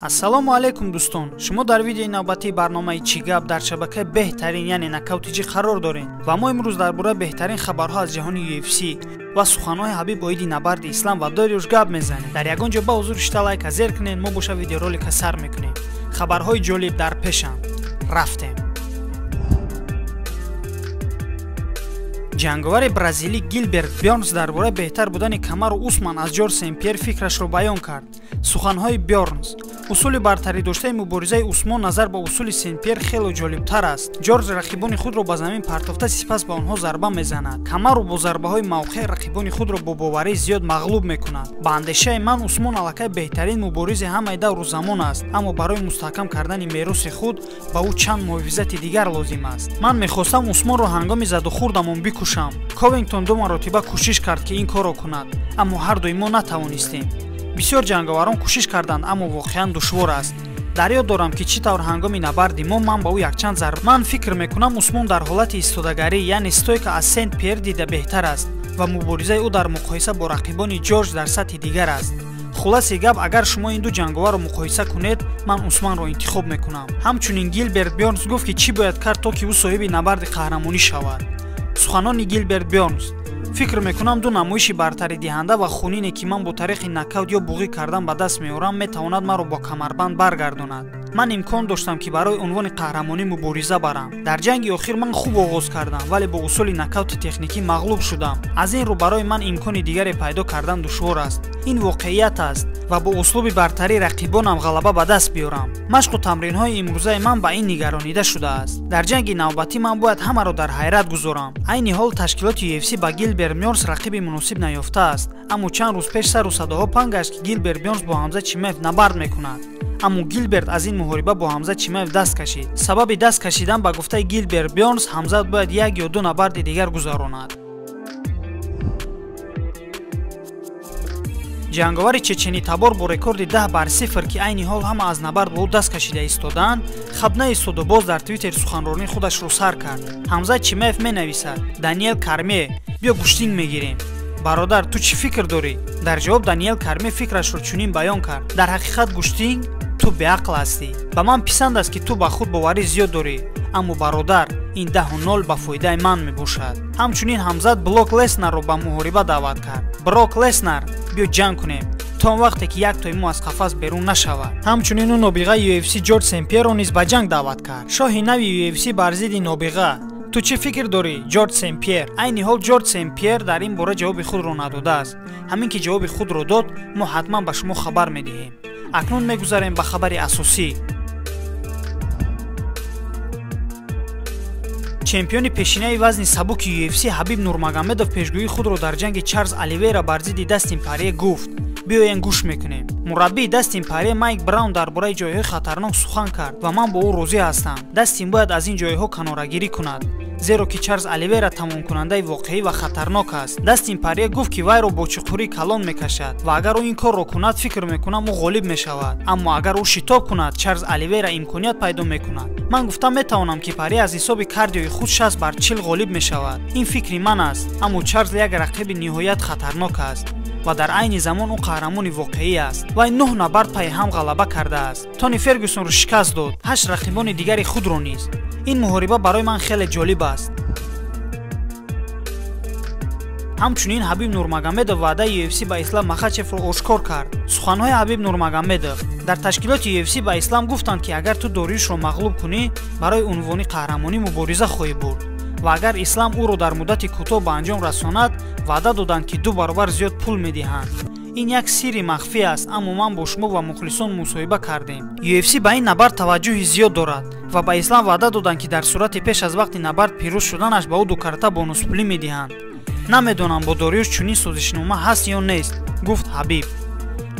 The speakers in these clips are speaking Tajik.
ассалому алайкум дӯстон, шумо дар видеои навбатии барномаи Чӣ гап дар шабакаи беҳтарин яъне нокаутиҷӣ қарор дорем ва мо имрӯз дар бораи беҳтарин хабарҳо аз ҷаҳони UFC ва суханҳои Ҳабиб Оиди набарди Ислам ва Дориуш гап мезанем. Дар ягон ҷо ба ҳузур шида лайка зер кунед, мо боша видеоролика сар мекунем. Хабарҳои ҷолиб дар пешанд. Рафтем. ҷанговари бразилӣ Гилберт Бёрнс дар бораи беҳтар будани Камару Усман аз Ҷорҷ Сен-Пьер фикрашро баён кард. Суханҳои Бёрнс: усули бартарӣ доштаи муборизаи Усмон назар ба усули Сен-Пьер хеле ҷолибтар аст. Ҷорҷ рақибони худро ба замин партофта сипас ба онҳо зарба мезанад. Камару бо зарбаҳои мавқеъ рақибони худро бо боварии зиёд мағлуб мекунад. Ба андешаи ман Усмон аллакай беҳтарин муборизи ҳамаи давру замон аст, аммо барои мустаҳкам кардани мероси худ ба ӯ чанд муҳофизати дигар лозим аст. Ман мехостам Усмонро ҳангоми заду хурдамон бикушам. Ковингтон ду маротиба кӯшиш кард ки ин корро кунад, аммо ҳардуи мо натавонистем. Бисёр ҷанговарон кӯшиш карданд, аммо воқеан душвор аст. Дар ёд дорам ки чӣ тавр ҳангоми набарди мо ман ба ӯ якчанд зарба. Ман фикр мекунам Усмон дар ҳолати истодагарӣ, яъне стойка аз Сен-Пьер дида беҳтар аст ва муборизаи ӯ дар муқоиса бо рақибони Ҷорҷ дар сатҳи дигар аст. Хулоси гап, агар шумо ин ду ҷанговарро муқоиса кунед, ман Усманро интихоб мекунам. Ҳамчунин Гилберт Бёрнс гуфт ки чӣ бояд кард то ки ӯ соҳиби набарди қаҳрамонӣ шавад. Суханони Гилберт Бёрнс: фикр мекунам ду намоиши бартаридиҳанда ва хунине ки ман бо тариқи нокаут ё буғӣ кардан ба даст меорам метавонад маро бо камарбанд баргардонад. Ман имкон доштам ки барои унвони қаҳрамонӣ мубориза барам. Дар ҷанги охир ман хуб оғоз кардам, вале бо усули нокаути техникӣ мағлуб шудам. Аз ин рӯ барои ман имкони дигаре пайдо кардан душвор аст. Ин воқеият аст ва бо услуби бартари рақибонам ғалаба ба даст биёрам. Машқу тамринҳои имрӯзаи ман ба ин нигаронида шудааст. Дар ҷанги навбатӣ ман бояд ҳамаро дар ҳайрат гузорам. Айни ҳол ташкилоти UFC ба Гилберт Бёрнс рақиби муносиб наёфтааст, аммо чанд рӯз пеш сару садоҳо паҳн гашт ки Гилберт Бёрнс бо Ҳамза Чимаев набард мекунад. Аммо Гилберт аз ин муҳориба бо Ҳамза Чимаев даст кашид. Сабаби даст кашидан ба гуфтаи Гилберт Бёрнс, Ҳамза бояд як ё ду набарди дигар гузаронад. ҷанговари чечени табор бо рекорди 10-0 ки айни ҳол ҳама аз набард ба ӯ даст кашида истоданд, хаб наистоду боз дар твиттер суханронии худашро сар кард. Ҳамза Чимаев менависад: Даниэл Карме, биё гӯштинг мегирем. Бародар, ту чӣ фикр дорӣ? Дар ҷавоб Даниэл Карме фикрашро чунин баён кард: дар ҳақиқат гӯштинг, ту беақл ҳастӣ. Ба ман писанд аст ки ту ба худ боварӣ зиёд дорӣ, аммо бародар, ин 10-0 ба фоидаи ман мебошад. Ҳамчунин Ҳамзат Брок Леснарро ба муҳориба даъват кард. Брок Леснар, биё ҷанг кунем, то он вақте ки яктои мо аз қафас берун нашавад. Ҳамчунин ӯ нобиғаи UFC Ҷорҷ Сен-Пьерро низ ба ҷанг даъват кард. Шоҳи нави UFC бар зидди нобиға. Ту чӣ фикр дорӣ, Ҷорҷ Сен-Пьер? Айни ҳол Ҷорҷ Сен-Пьер дар ин бора ҷавоби худро надодааст. Ҳамин ки ҷавоби худро дод, мо ҳатман ба шумо хабар медиҳем. Акнун мегузарем ба хабари асосӣ. чемпиони пешинаи вазни сабуки UFC Ҳабиб Нурмагомедов пешгӯии худро дар ҷанги Чарлз Оливейра бар зидди Дастин Порье гуфт. Биёен гӯш мекунем. Мураббии Дастин Порье Майк Браун дар бораи ҷойҳои хатарнок сухан кард ва ман бо ӯ розӣ ҳастам. Дастин бояд аз ин ҷойҳо канорагирӣ кунад, зеро ки Чарлз Оливейра тамомкунандаи воқеӣ ва хатарнок аст. Дастин Порье гуфт ки вайро бо чуқурӣ калон мекашад ва агар ӯ ин корро кунад, фикр мекунам ӯ ғолиб мешавад. Аммо агар ӯ шитоб кунад, Чарлз Оливейра имконият пайдо мекунад. Ман гуфтам метавонам ки Порье аз ҳисоби кардиои худ 60-40 ғолиб мешавад. Ин фикри ман аст, аммо Чарлз як рақиби ниҳоят хатарнок аст ва дар айни замон ӯ қаҳрамони воқеӣ аст. Вай 9 набард пайи ҳам ғалаба кардааст. Тони Фергюсонро шикаст дод, 8 рақибони дигари худро низ. Ин муҳориба барои ман хеле ҷолиб аст. ҳамчунин Ҳабиб Нурмагомедов ваъдаи UFC ба Ислам Махачевро ошкор кард. Суханҳои Ҳабиб Нурмагомедов: дар ташкилоти UFC ба Ислам гуфтанд ки агар ту Дориюшро мағлуб кунӣ, барои унвони қаҳрамонӣ мубориза хоҳӣ бурд. ва агар Ислам ӯро дар муддати кӯтоҳ ба анҷом расонад, ваъда доданд ки 2 баробар зиёд пул медиҳанд. Ин як сирри махфӣ аст, аммо ман бо шумо ва мухлисон мусоҳиба кардем. UFC ба ин набард таваҷҷӯҳи зиёд дорад ва ба Ислам ваъда доданд ки дар сурати пеш аз вақти набард пирӯз шуданаш ба ӯ 2 карта бонуспулӣ медиҳанд. Намедонам бо Дориюш чунин созишнома ҳаст ё нест, гуфт Ҳабиб.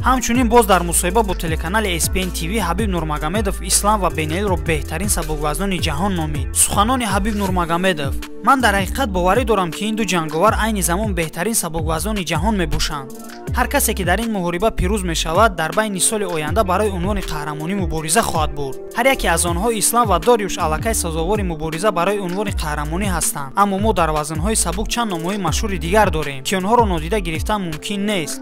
ҳамчунин боз дар мусоҳиба бо телеканали ESPN TV Ҳабиб Нурмагомедов Ислам ва Бенелро беҳтарин сабуквазнони ҷаҳон номид. Суханони Ҳабиб Нурмагомедов: ман дар ҳақиқат боварӣ дорам ки ин ду ҷанговар айни замон беҳтарин сабуквазнони ҷаҳон мебошанд. ҳар касе ки дар ин муҳориба пирӯз мешавад, дар байни соли оянда барои унвони қаҳрамонӣ мубориза хоҳад бурд. ҳар яке аз онҳо, Ислам ва Дориюш, аллакай сазовори мубориза барои унвони қаҳрамонӣ ҳастанд. Аммо мо дар вазнҳои сабук чанд номҳои машҳури дигар дорем, ки онҳоро нодида гирифтан мумкин нест.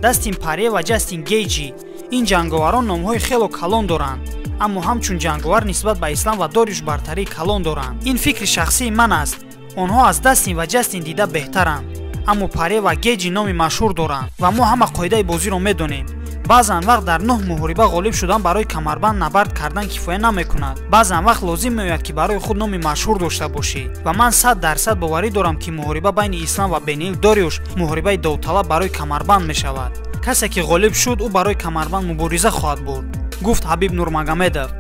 Дастин Порье ва Ҷастин Гейҷи. ин ҷанговарон номҳои хело калон доранд, аммо ҳамчун ҷанговар нисбат ба ислам ва Дориюш бартарии калон доранд. Ин фикри шахсии ман аст. онҳо аз Дастин ва Ҷастин дида беҳтаранд, аммо Паре ва Геҷи номи машҳур доранд ва мо ҳама қоидаи бозиро медонем. баъзан вақт дар 9 муҳориба ғолиб шудан барои камарбанд набард кардан кифоя намекунад. баъзан вақт лозим меояд ки барои худ номи машҳур дошта бошӣ ва ман 100% боварӣ дорам ки муҳориба байни Ислам ва Бениил Дориюш муҳорибаи довталаб барои камарбанд мешавад. касе ки ғолиб шуд, ӯ барои камарбанд мубориза хоҳад бурд, гуфт Ҳабиб Нурмагомедов.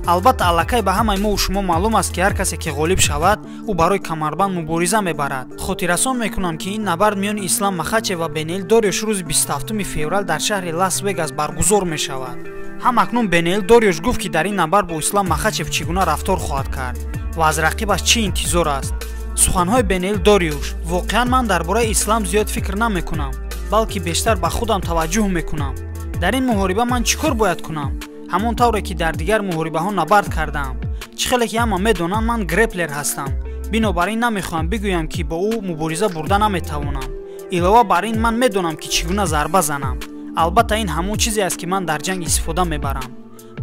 албатта аллакай ба ҳамаи мову шумо маълум аст ки ҳар касе ки ғолиб шавад, ӯ барои камарбанд мубориза мебарад. хотиррасон мекунам ки ин набард миёни Ислам Махачев ва Бениил Дориюш рӯзи 27 феврал дар шаҳри Лас Вегас баргузор мешавад. ҳамакнун Бениил Дориюш гуфт ки дар ин набард бо Ислам Махачев чӣ гуна рафтор хоҳад кард ва аз рақибаш чӣ интизор аст. суханҳои Бениил Дориюш: воқеан ман дар бораи ислам зиёд фикр намекунам, балки бештар ба худам таваҷҷӯҳ мекунам. дар ин муҳориба ман чӣ кор бояд кунам? ҳамон тавре ки дар дигар муҳорибаҳо набард кардам. чӣ хеле ки ҳама медонанд, ман греплер ҳастам, бинобар ин намехоҳам бигӯям ки бо ӯ мубориза бурда наметавонам. илова бар ин ман медонам ки чӣ гуна зарба занам. албатта ин ҳамон чизе аст ки ман дар ҷанг истифода мебарам.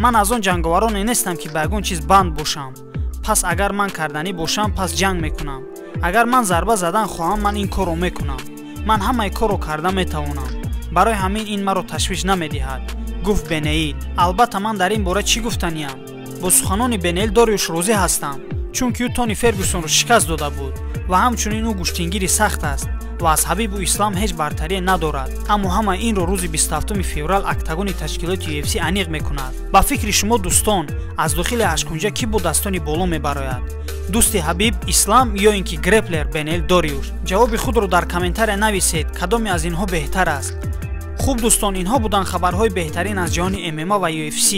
ман аз он ҷанговароне нестам ки ба ягон чиз банд бошам. пас агар ман карданӣ бошам, пас ҷанг мекунам. агар ман зарба задан хоҳам, ман ин корро мекунам. ман ҳамаи корро карда метавонам. барои ҳамин ин маро ташвиш намедиҳад, гуфт Бениил. албатта ман дар ин бора чӣ гуфтаниям? бо суханони Бениил Дориюш розӣ ҳастам, чунки ӯ Тони Фергюсонро шикаст дода буд ва ҳамчунин ӯ гӯштингири сахт аст ва аз Ҳабибу Ислам ҳеҷ бартарие надорад. аммо ҳама инро рӯзи 27 феврал октагони ташкилоти UFC аниқ мекунад. ба фикри шумо дӯстон, аз дохили ҳашкунҷа кӣ бо дастони боло мебарояд? дӯсти Ҳабиб Ислам ё ин ки греплер Бениил Дориюш? ҷавоби худро дар комментария нависед. кадоме аз инҳо беҳтар аст? хуб дӯстон, инҳо буданд хабарҳои беҳтарин аз ҷаҳони MMA ва UFC.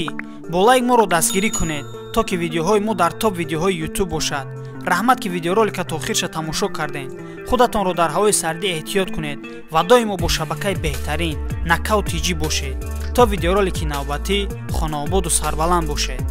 бо лайк моро дастгирӣ кунед, то ки видеоҳои мо дар топ видеоҳои YouTube бошад. раҳмат ки видеоролика то охирша тамошо кардем. худатонро дар ҳавои сардӣ эҳтиёт кунед ва доимо бо шабакаи беҳтарин Knockout TG бошед. то видеоролики навбатӣ, хонаободу сарбаланд бошед.